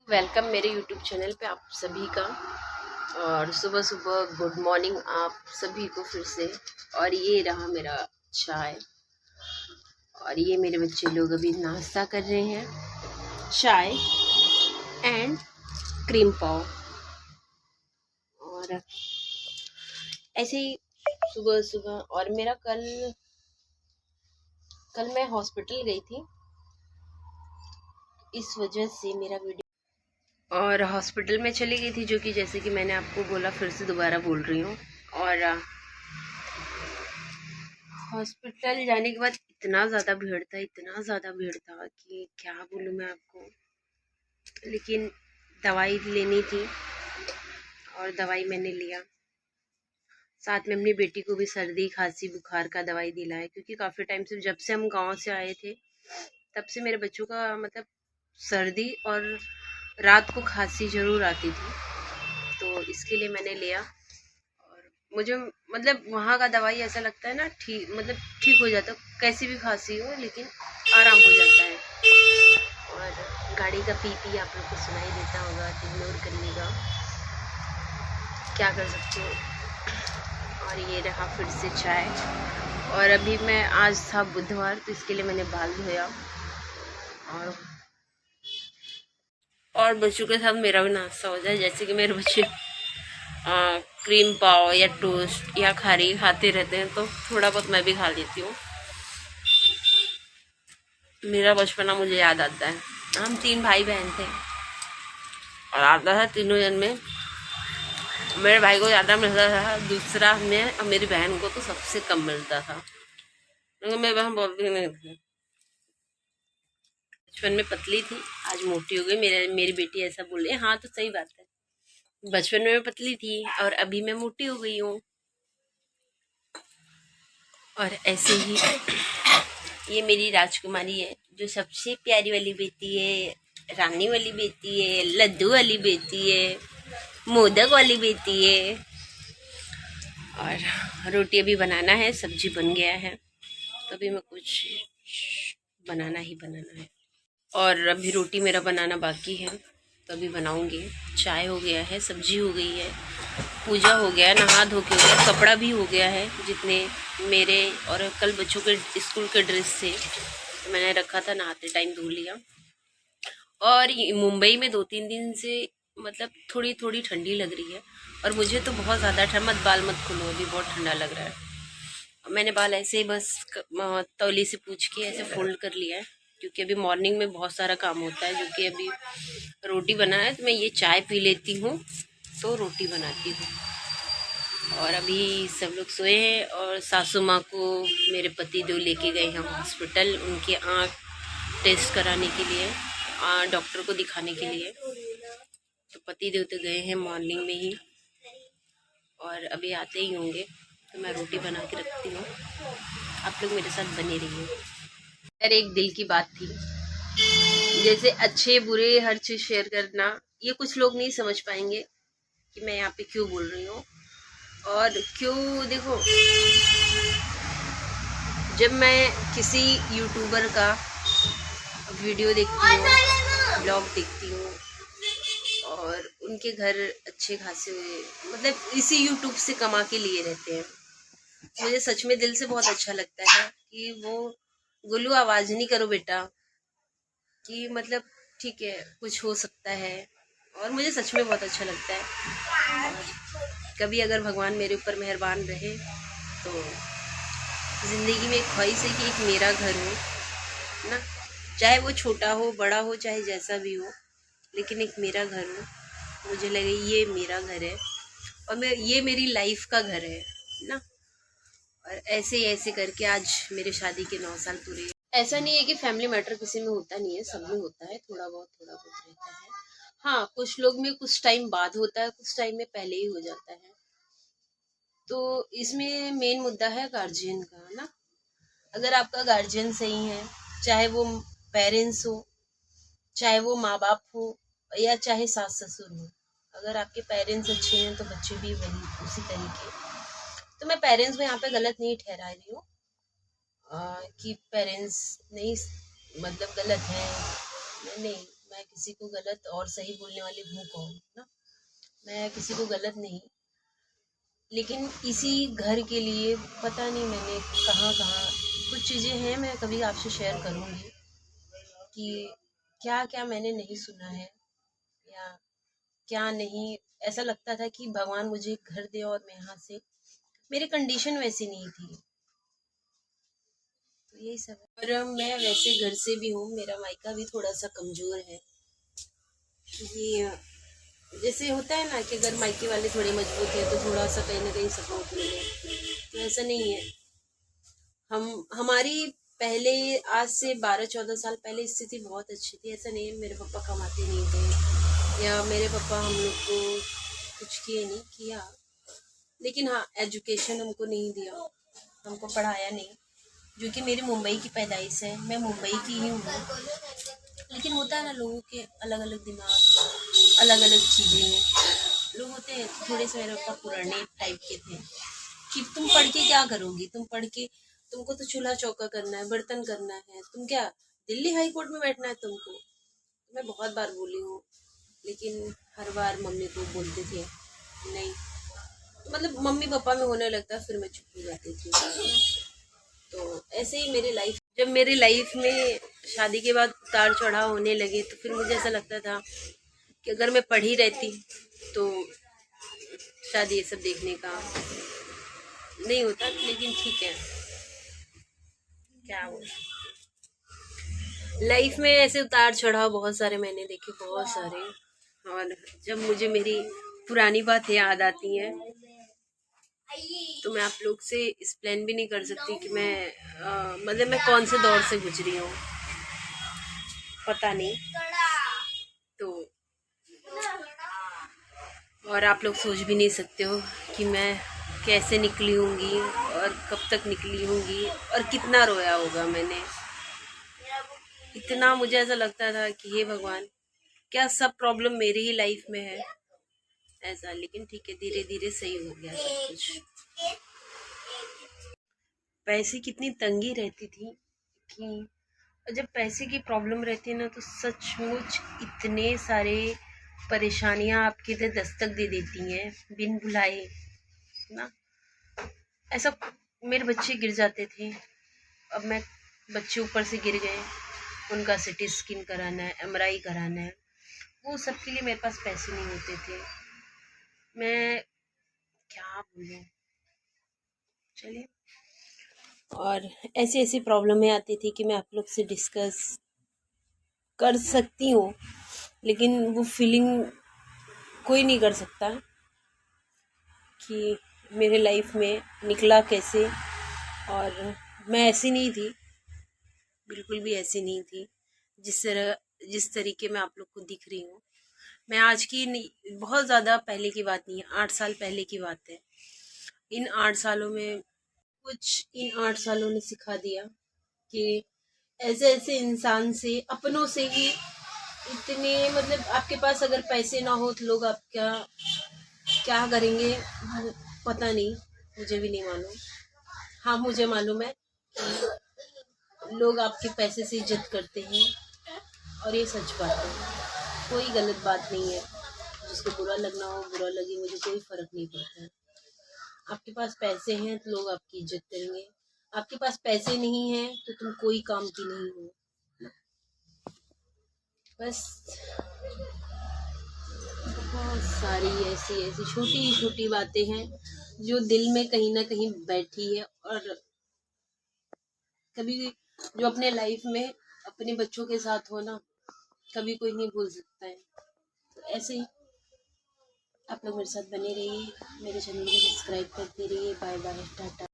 Welcome मेरे YouTube channel पे आप सभी का। और सुबह सुबह गुड मॉर्निंग आप सभी को फिर से। और ये रहा मेरा चाय। और ये मेरे बच्चे लोग अभी नाश्ता कर रहे हैं, चाय एंड क्रीम पाव। और ऐसे ही सुबह सुबह। और मेरा कल मैं हॉस्पिटल गई थी, इस वजह से मेरा वीडियो। और हॉस्पिटल में चली गई थी, जो कि जैसे कि मैंने आपको बोला, फिर से दोबारा बोल रही हूँ। और हॉस्पिटल जाने के बाद इतना ज़्यादा भीड़ था, इतना ज़्यादा भीड़ था कि क्या बोलूँ मैं आपको। लेकिन दवाई लेनी थी और दवाई मैंने लिया। साथ में अपनी बेटी को भी सर्दी खांसी बुखार का दवाई दिलाया, क्योंकि काफ़ी टाइम से, जब से हम गांव से आए थे तब से मेरे बच्चों का मतलब सर्दी और रात को खांसी ज़रूर आती थी। तो इसके लिए मैंने लिया। और मुझे मतलब वहाँ का दवाई ऐसा लगता है ना, ठीक हो जाता, कैसी भी खांसी हो लेकिन आराम हो जाता है। और गाड़ी का पी आप लोग को सुनाई देता होगा, इग्नोर करने का, क्या कर सकते हो। और ये रहा फिर से चाय। और अभी मैं, आज था बुधवार, तो इसके लिए मैंने बाल धोया। और बच्चों के साथ मेरा भी नाश्ता हो जाए। जैसे कि मेरे बच्चे क्रीम पाव या टोस्ट या खारी खाते रहते हैं, तो थोड़ा बहुत मैं भी खा लेती हूँ। मेरा बचपना मुझे याद आता है। हम 3 भाई बहन थे और आता था तीनों जन में मेरे भाई को ज़्यादा मिलता था, दूसरा में और मेरी बहन को तो सबसे कम मिलता था, क्योंकि मेरी बहन बोलती नहीं थी। बचपन में पतली थी, आज मोटी हो गई। मेरी बेटी ऐसा बोल रही है। हाँ, तो सही बात है, बचपन में मैं पतली थी और अभी मैं मोटी हो गई हूँ। और ऐसे ही ये मेरी राजकुमारी है, जो सबसे प्यारी वाली बेटी है, रानी वाली बेटी है, लड्डू वाली बेटी है, मोदक वाली बेटी है। और रोटी अभी बनाना है, सब्जी बन गया है, तो अभी मैं कुछ बनाना ही बनाना है। और अभी रोटी मेरा बनाना बाकी है, तो अभी बनाऊंगी। चाय हो गया है, सब्जी हो गई है, पूजा हो गया, नहा धो के हो गया, कपड़ा भी हो गया है जितने मेरे और कल बच्चों के स्कूल के ड्रेस थे, तो मैंने रखा था, नहाते टाइम धो लिया। और मुंबई में 2-3 दिन से मतलब थोड़ी थोड़ी ठंडी लग रही है, और मुझे तो बहुत ज़्यादा ठंड। मत बाल मत खोलो, अभी बहुत ठंडा लग रहा है। मैंने बाल ऐसे ही बस तौली से पूछ के ऐसे फोल्ड कर लिया है, क्योंकि अभी मॉर्निंग में बहुत सारा काम होता है। जो कि अभी रोटी बनाना है, तो मैं ये चाय पी लेती हूँ तो रोटी बनाती हूँ। और अभी सब लोग सोए हैं, और सासू माँ को मेरे पति देव लेके गए हैं हॉस्पिटल, उनकी आँख टेस्ट कराने के लिए, डॉक्टर को दिखाने के लिए। तो पति देव तो गए हैं मॉर्निंग में ही, और अभी आते ही होंगे, तो मैं रोटी बना के रखती हूँ। आप लोग मेरे साथ बने रहिए। यार, एक दिल की बात थी, जैसे अच्छे बुरे हर चीज शेयर करना, ये कुछ लोग नहीं समझ पाएंगे कि मैं यहाँ पे क्यों बोल रही हूँ। और क्यों, देखो, जब मैं किसी यूट्यूबर का वीडियो देखती हूँ, ब्लॉग देखती हूँ, और उनके घर अच्छे खासे हुए, मतलब इसी यूट्यूब से कमा के लिए रहते हैं, मुझे सच में दिल से बहुत अच्छा लगता है कि वो गुल्लू आवाज नहीं करो बेटा, कि मतलब ठीक है, कुछ हो सकता है। और मुझे सच में बहुत अच्छा लगता है। कभी अगर भगवान मेरे ऊपर मेहरबान रहे, तो जिंदगी में एक ख्वाहिश है कि एक मेरा घर हो ना, चाहे वो छोटा हो बड़ा हो, चाहे जैसा भी हो, लेकिन एक मेरा घर हो। मुझे लगे ये मेरा घर है, और मैं, ये मेरी लाइफ का घर है ना। और ऐसे ऐसे करके आज मेरे शादी के 9 साल पूरे। ऐसा नहीं है कि फैमिली मैटर किसी में होता नहीं है, सब में होता है, थोड़ा बहुत रहता है। हाँ, कुछ लोग में कुछ टाइम बाद होता है, कुछ टाइम में पहले ही हो जाता है। तो इसमें मेन मुद्दा है गार्जियन का ना। अगर आपका गार्जियन सही है, चाहे वो पेरेंट्स हो, चाहे वो माँ बाप हो, या चाहे सास ससुर हो, अगर आपके पेरेंट्स अच्छे हैं तो बच्चे भी वही उसी तरीके। तो मैं पेरेंट्स को यहाँ पे गलत नहीं ठहरा रही हूँ कि पेरेंट्स नहीं मतलब गलत है, नहीं, मैं किसी को गलत और सही बोलने वाली हूँ कौन ना। मैं किसी को गलत नहीं, लेकिन इसी घर के लिए पता नहीं मैंने कहाँ कहाँ कुछ चीज़ें हैं, मैं कभी आपसे शेयर करूँगी कि क्या क्या मैंने नहीं सुना है या क्या नहीं। ऐसा लगता था कि भगवान मुझे घर दे और मैं यहाँ से, मेरी कंडीशन वैसी नहीं थी, तो यही सब है। और मैं वैसे घर से भी हूँ, मेरा मायका भी थोड़ा सा कमज़ोर है। ये जैसे होता है ना कि अगर मायके वाले थोड़े मजबूत हैं तो थोड़ा सा कहीं ना कहीं सपोर्ट मिले, तो ऐसा नहीं है। हमारी पहले, आज से 12-14 साल पहले स्थिति बहुत अच्छी थी। ऐसा नहीं है मेरे पापा कमाते नहीं थे या मेरे पापा हम लोग को कुछ किए नहीं किया, लेकिन हाँ एजुकेशन हमको नहीं दिया, हमको पढ़ाया नहीं। जो कि मेरी मुंबई की पैदाइश है, मैं मुंबई की ही हूँ, लेकिन होता है ना लोगों के अलग अलग दिमाग, अलग अलग चीज़ें हैं। लोग होते हैं थोड़े से मेरे पापा पुराने टाइप के थे कि तुम पढ़ के क्या करोगी, तुम पढ़ के तुमको तो चूल्हा चौका करना है, बर्तन करना है, तुम क्या दिल्ली हाई कोर्ट में बैठना है तुमको। मैं बहुत बार बोली हूँ, लेकिन हर बार मम्मी को बोलते थे नहीं, मतलब मम्मी पापा में होने लगता फिर मैं चुप हो जाती थी। तो ऐसे ही मेरी लाइफ, जब मेरी लाइफ में शादी के बाद उतार चढ़ाव होने लगे तो फिर मुझे ऐसा लगता था कि अगर मैं पढ़ी रहती तो शायद ये सब देखने का नहीं होता, लेकिन ठीक है, क्या हो। लाइफ में ऐसे उतार चढ़ाव बहुत सारे मैंने देखे, बहुत सारे। और जब मुझे मेरी पुरानी बातें याद आती हैं तो मैं आप लोग से एक्सप्लेन भी नहीं कर सकती कि मतलब मैं कौन से दौर से गुजरी हूँ, पता नहीं। तो और आप लोग सोच भी नहीं सकते हो कि मैं कैसे निकली होंगी और कब तक निकली होंगी और कितना रोया होगा मैंने। इतना मुझे ऐसा लगता था कि हे भगवान, क्या सब प्रॉब्लम मेरी ही लाइफ में है ऐसा। लेकिन ठीक है, धीरे धीरे सही हो गया सब कुछ। पैसे कितनी तंगी रहती थी कि जब पैसे की प्रॉब्लम रहती है ना तो सचमुच इतने सारे परेशानियां आपके लिए दस्तक दे देती हैं बिन बुलाए ना। ऐसा मेरे बच्चे गिर जाते थे, अब मैं बच्चे ऊपर से गिर गए, उनका सिटी स्किन कराना है, एमआरआई कराना है, वो सब के लिए मेरे पास पैसे नहीं होते थे। मैं क्या बोलूँ, चलिए। और ऐसी ऐसी प्रॉब्लमें आती थी कि मैं आप लोग से डिस्कस कर सकती हूँ, लेकिन वो फीलिंग कोई नहीं कर सकता कि मेरे लाइफ में निकला कैसे। और मैं ऐसी नहीं थी, बिल्कुल भी ऐसी नहीं थी जिस तरीके में आप लोग को दिख रही हूँ। मैं आज की नहीं, बहुत ज़्यादा पहले की बात नहीं है, 8 साल पहले की बात है। इन 8 सालों में इन 8 सालों ने सिखा दिया कि ऐसे ऐसे इंसान से, अपनों से ही इतने, मतलब आपके पास अगर पैसे ना हो तो लोग आप क्या क्या करेंगे पता नहीं, मुझे भी नहीं मालूम। हाँ मुझे मालूम है कि लोग आपके पैसे से इज्जत करते हैं, और ये सच बात है, कोई गलत बात नहीं है। जिसको बुरा लगना हो बुरा लगे, मुझे कोई फर्क नहीं पड़ता है। आपके पास पैसे हैं तो लोग आपकी इज्जत करेंगे, आपके पास पैसे नहीं हैं तो तुम कोई काम की नहीं हो। बस बहुत सारी ऐसी ऐसी छोटी छोटी बातें हैं जो दिल में कहीं ना कहीं बैठी है, और कभी जो अपने लाइफ में अपने बच्चों के साथ हो ना, कभी कोई नहीं भूल सकता है। तो ऐसे ही आप लोग मेरे साथ बने रहिए, मेरे चैनल को सब्सक्राइब करते रहिए। Bye bye, Tata.